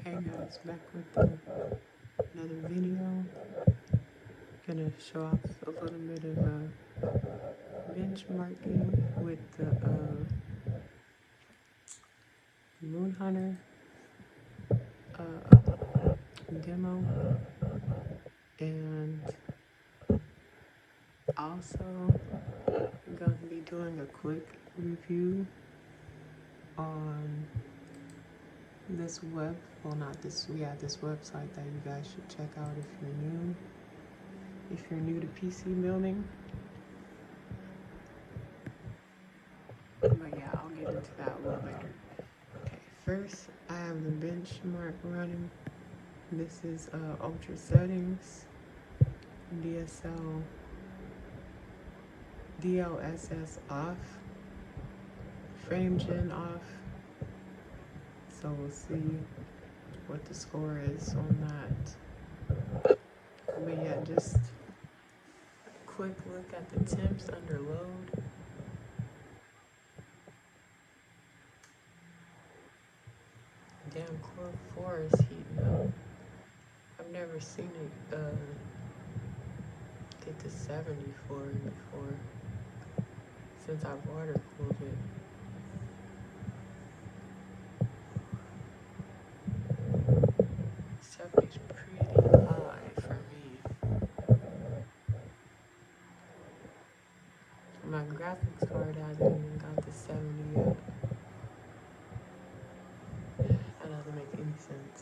Hey guys, back with another video. Gonna show off a little bit of benchmarking with the Moon Hunter demo, and also gonna be doing a quick review on this this website that you guys should check out if you're new. If you're new to PC building. But yeah, I'll get into that a little later. Okay, first I have the benchmark running. This is ultra settings, DLSS off, frame gen off. So we'll see what the score is on that. But yeah, just a quick look at the temps under load. Damn, Core 4 is heating up. I've never seen it get to 74 before since I've water cooled it. 70's pretty high for me. My graphics card hasn't even got to 70 yet. That doesn't make any sense.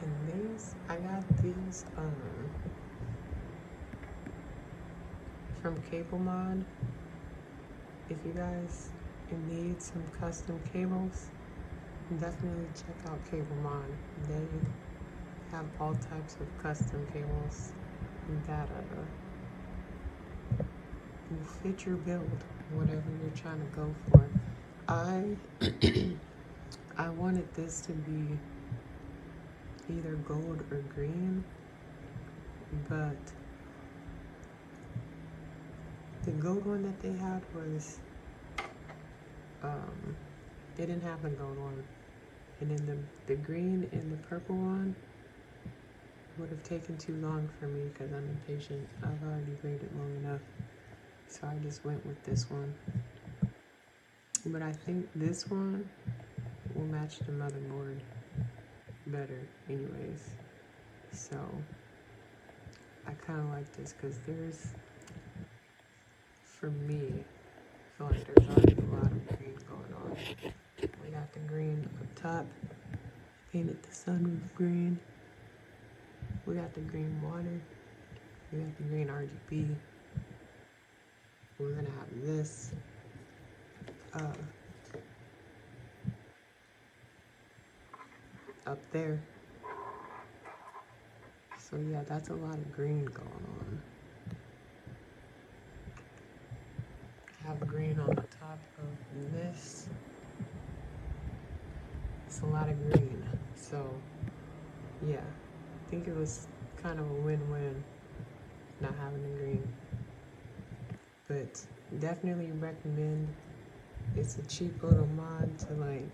And I got these from Cable Mod. If you guys need some custom cables, definitely check out Cable Mod. They have all types of custom cables that will fit your build, whatever you're trying to go for. I wanted this to be either gold or green, but the gold one that they had was they didn't have the gold one, and then the green and the purple one would have taken too long for me because I'm impatient. I've already waited long enough, so I just went with this one. But I think this one will match the motherboard better anyways. So I kind of like this because for me, I feel like there's already a lot of green going on. We got the green up top, painted the sunroof green. We got the green water. We got the green RGB. We're gonna have this. Up there. So yeah, that's a lot of green going on. Have green on the top of this. It's a lot of green. So yeah, I think it was kind of a win-win not having the green. But definitely recommend. It's a cheap little mod to like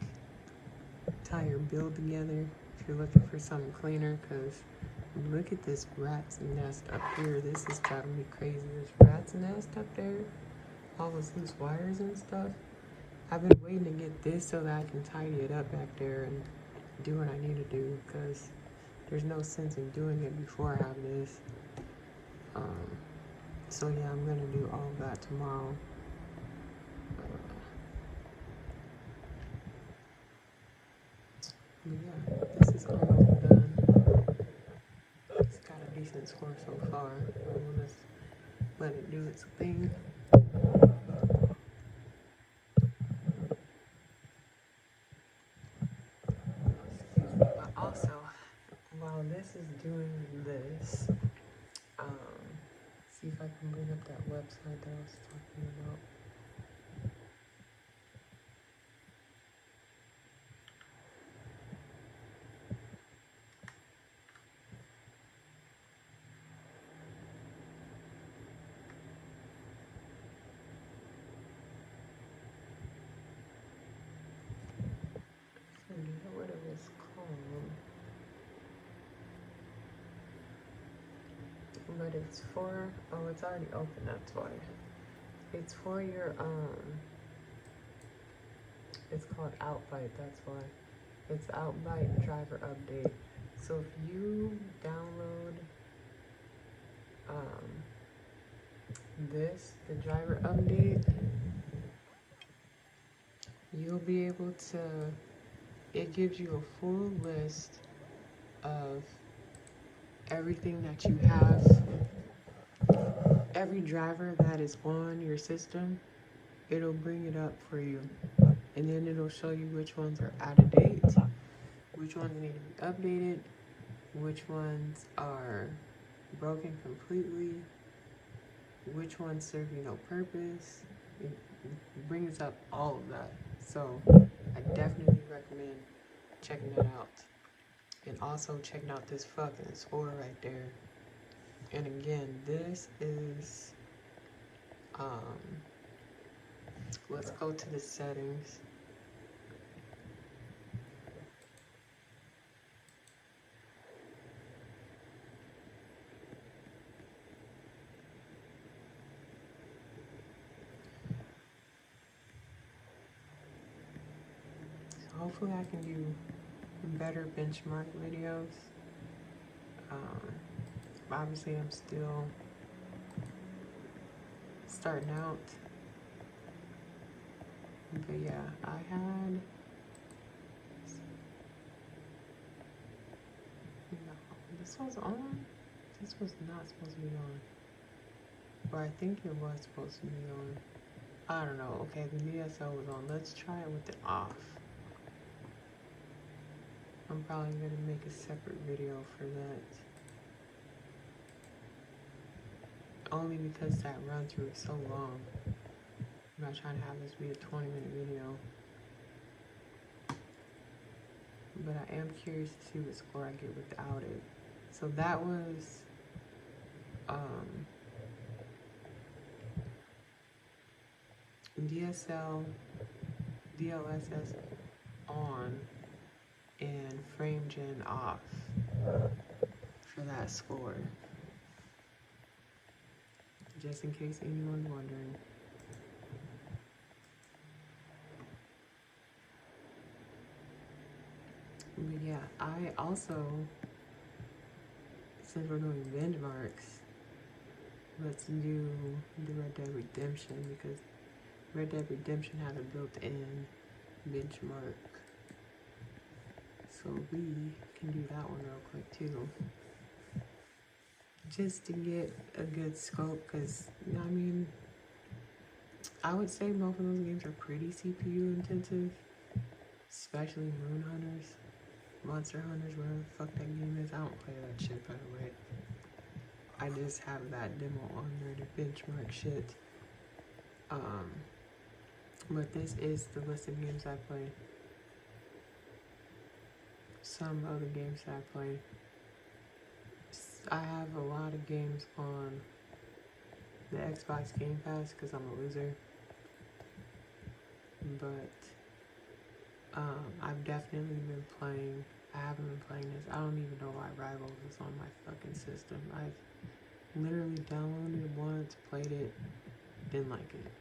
tie your build together if you're looking for something cleaner, because look at this rat's nest up here. This is driving me crazy. This rat's nest up there, all those loose wires and stuff. I've been waiting to get this so that I can tidy it up back there and do what I need to do, because there's no sense in doing it before I have this. So yeah, I'm gonna do all of that tomorrow. But yeah, this is almost done. It's got a decent score so far. We'll just let it do its thing. Excuse me. But also, while this is doing this, see if I can bring up that website that I was talking about. I forget what it was called. But it's for, oh, it's already open, that's why. It's for your, it's called Outbite, that's why. It's Outbite driver update. So if you download the driver update, you'll be able to, it gives you a full list of everything that you have, every driver that is on your system, it'll bring it up for you. And then it'll show you which ones are out of date, which ones need to be updated, which ones are broken completely, which ones serve you no purpose. It brings up all of that. So I definitely recommend checking that out. And also checking out this fucking score right there. And again, this is, let's go to the settings. So hopefully I can do better benchmark videos. Obviously I'm still starting out. But yeah, I had, no, this was on? This was not supposed to be on. But I think it was supposed to be on. I don't know. Okay, the DSL was on. Let's try it with it off. I'm probably gonna make a separate video for that. Only because that run through is so long. I'm not trying to have this be a 20-minute video. But I am curious to see what score I get without it. So that was DSL, DLSS on, and FrameGen off for that score. Just in case anyone's wondering. But yeah, I also, since we're doing benchmarks, let's do the Red Dead Redemption, because Red Dead Redemption has a built-in benchmark. So we can do that one real quick too. Just to get a good scope, because, you know, I mean, I would say both of those games are pretty CPU intensive, especially Moon Hunters, Monster Hunters, whatever the fuck that game is. I don't play that shit, by the way. I just have that demo on there to benchmark shit. But this is the list of games I play. Some other games that I play. I have a lot of games on the Xbox Game Pass because I'm a loser. But I've definitely been playing. I haven't been playing this. I don't even know why Rivals is on my fucking system. I've literally downloaded it once, played it, didn't like it.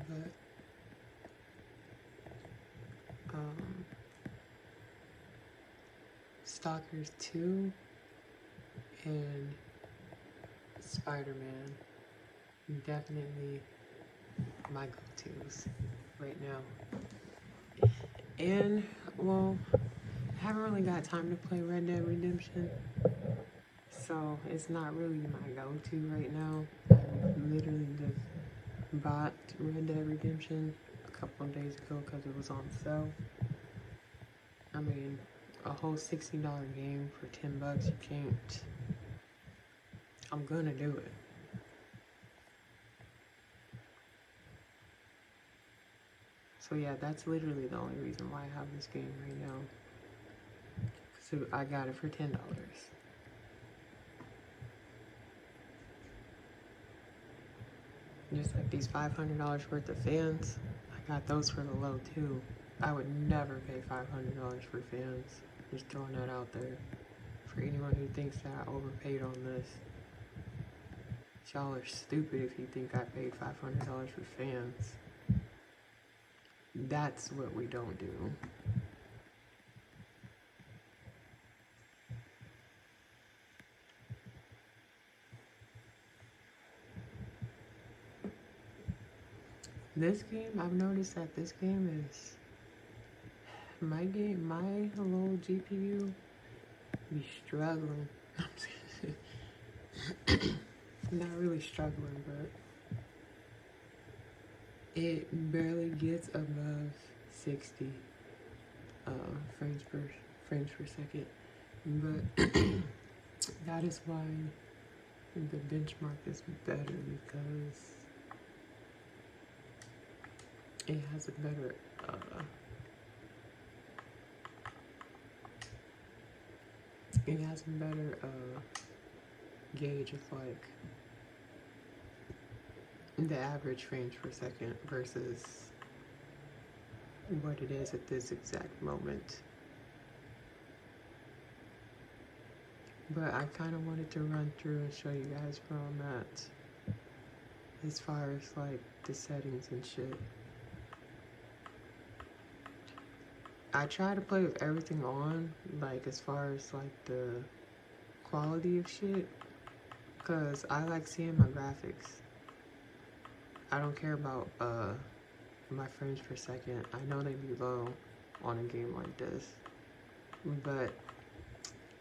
But Stalkers 2 and Spider-Man definitely my go-tos right now. And, well, I haven't really got time to play Red Dead Redemption, so it's not really my go-to right now. I literally just bought Red Dead Redemption a couple of days ago because it was on sale. I mean, a whole $60 game for $10, you can't. I'm gonna do it. So yeah, that's literally the only reason why I have this game right now. So I got it for $10. Just like these $500 worth of fans, I got those for the low too. I would never pay $500 for fans. Just throwing that out there. For anyone who thinks that I overpaid on this, y'all are stupid if you think I paid $500 for fans. That's what we don't do. This game, I've noticed that this game is my little GPU be struggling. Not really struggling, but it barely gets above 60 frames per second. But that is why the benchmark is better, because it has a better gauge of like the average frames per second versus what it is at this exact moment. But I kind of wanted to run through and show you guys where I'm at as far as like the settings and shit. I try to play with everything on, like as far as like the quality of shit, because I like seeing my graphics. I don't care about my frames per second. I know they be low on a game like this, but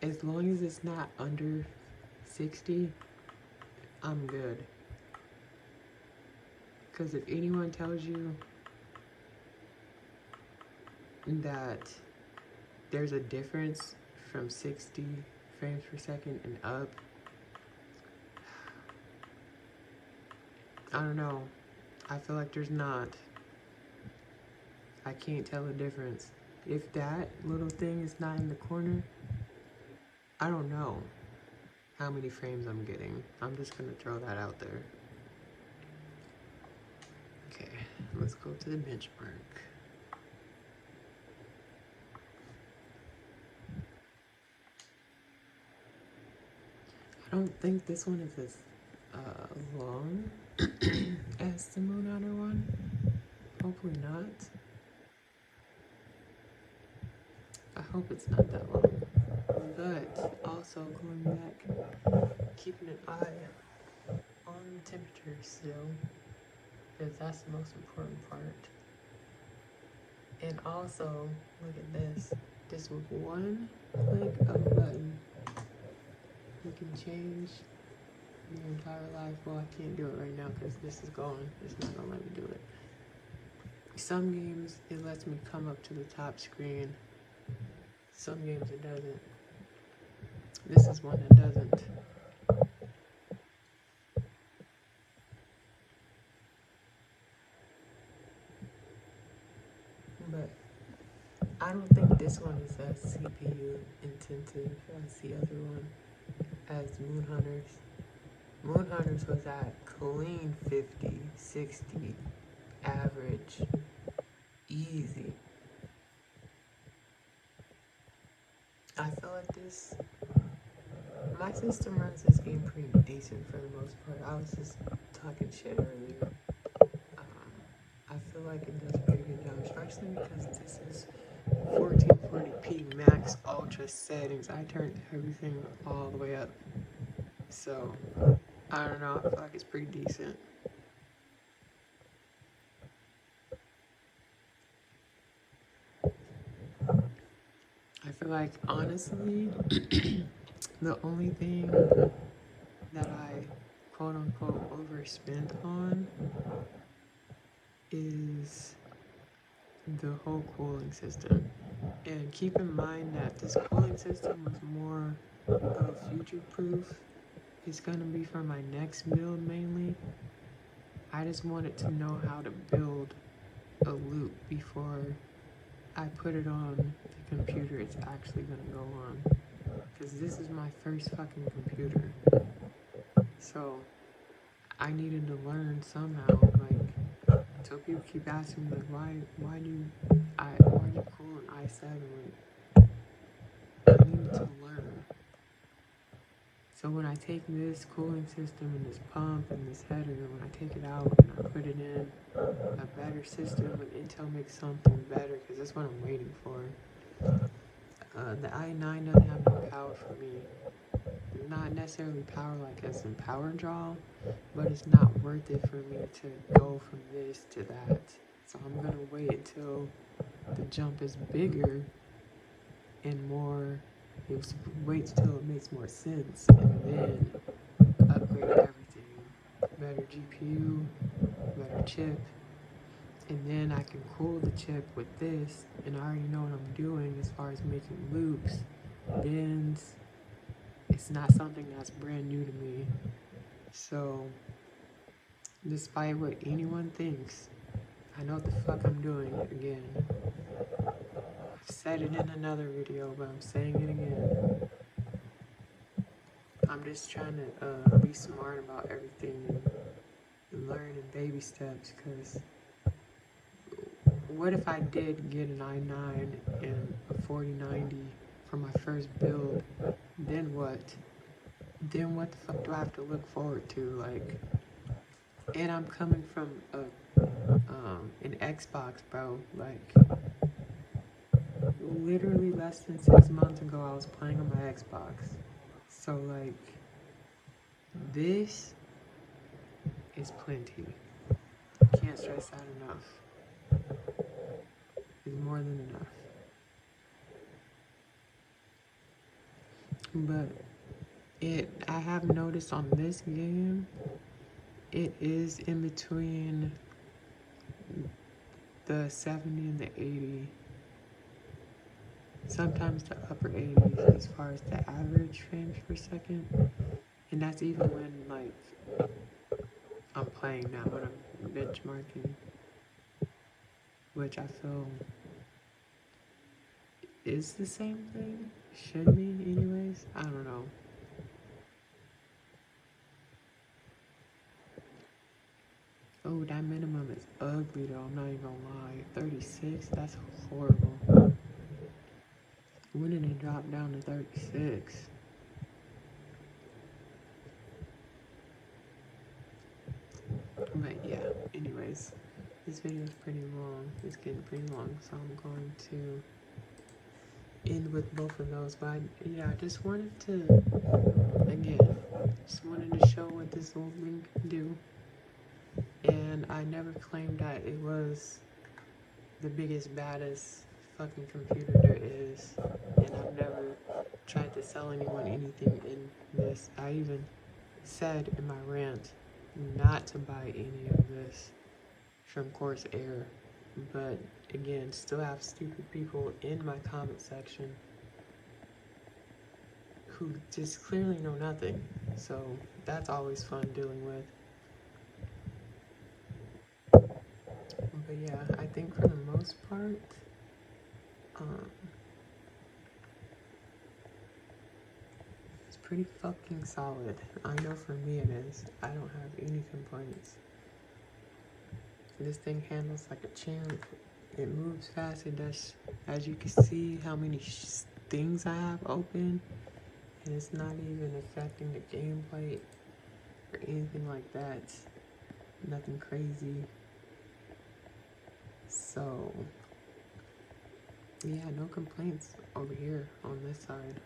as long as it's not under 60, I'm good. Because if anyone tells you that there's a difference from 60 frames per second and up, I don't know. I feel like there's not. I can't tell the difference. If that little thing is not in the corner, I don't know how many frames I'm getting. I'm just gonna throw that out there. Okay, let's go to the benchmark. I don't think this one is as long as the Moon Hunter one. Hopefully not. I hope it's not that long. But also going back, keeping an eye on the temperature still, because that's the most important part. And also, look at this. Just with one click of a button, you can change your entire life. Well, I can't do it right now because this is gone. It's not gonna let me do it. Some games, it lets me come up to the top screen. Some games it doesn't. This is one that doesn't. But I don't think this one is as CPU intensive as the other one, as Moon Hunters. Moon Hunters was at clean 50, 60, average, easy. I feel like this, my system runs this game pretty decent for the most part. I was just talking shit earlier. I feel like it does a pretty good job, especially because this is 1440p max ultra settings. I turned everything all the way up. So, I don't know, I feel like it's pretty decent. Like, honestly, the only thing that I quote unquote overspent on is the whole cooling system. And keep in mind that this cooling system was more of future proof. It's gonna be for my next build mainly. I just wanted to know how to build a loop before I put it on the computer it's actually gonna go on. Because this is my first fucking computer. So I needed to learn somehow. Like, so people keep asking me, like, why do you cool an i7? Like, I needed to learn. So when I take this cooling system and this pump and this header, when I take it out and I put it in a better system and Intel makes something better, because that's what I'm waiting for. The i9 doesn't have no power for me. Not necessarily power like as in power draw, but it's not worth it for me to go from this to that. So I'm gonna wait until the jump is bigger and more. Wait till it makes more sense, and then upgrade everything. Better GPU, better chip, and then I can cool the chip with this, and I already know what I'm doing as far as making loops, bends. It's not something that's brand new to me. So, despite what anyone thinks, I know what the fuck I'm doing again. I've said it in another video, but I'm saying it again. I'm just trying to be smart about everything and learn in baby steps, because what if I did get an i9 and a 4090 for my first build? Then what? Then what the fuck do I have to look forward to? Like, and I'm coming from an Xbox, bro. Like, literally less than 6 months ago, I was playing on my Xbox. So, like, this is plenty. Can't stress that enough. It's more than enough. But I have noticed on this game, it is in between the 70 and the 80. Sometimes the upper 80s as far as the average frames per second. And that's even when, like, I'm playing now, when I'm benchmarking, which I feel is the same thing. Should be, anyways. I don't know. Oh, that minimum is ugly though, I'm not even gonna lie. 36, that's horrible. When did it drop down to 36? But yeah, anyways, this video is pretty long. It's getting pretty long, so I'm going to end with both of those. But I just wanted to, again, show what this little thing can do. And I never claimed that it was the biggest, baddest fucking computer there is. And I've never tried to sell anyone anything in this. I even said in my rant not to buy any of this from Corsair. But again, still have stupid people in my comment section who just clearly know nothing. So that's always fun dealing with. But yeah, I think for the most part, it's pretty fucking solid. I know for me it is. I don't have any complaints. This thing handles like a champ. It moves fast. It does, as you can see, how many things I have open, and it's not even affecting the gameplay or anything like that. Nothing crazy. So yeah, no complaints over here on this side.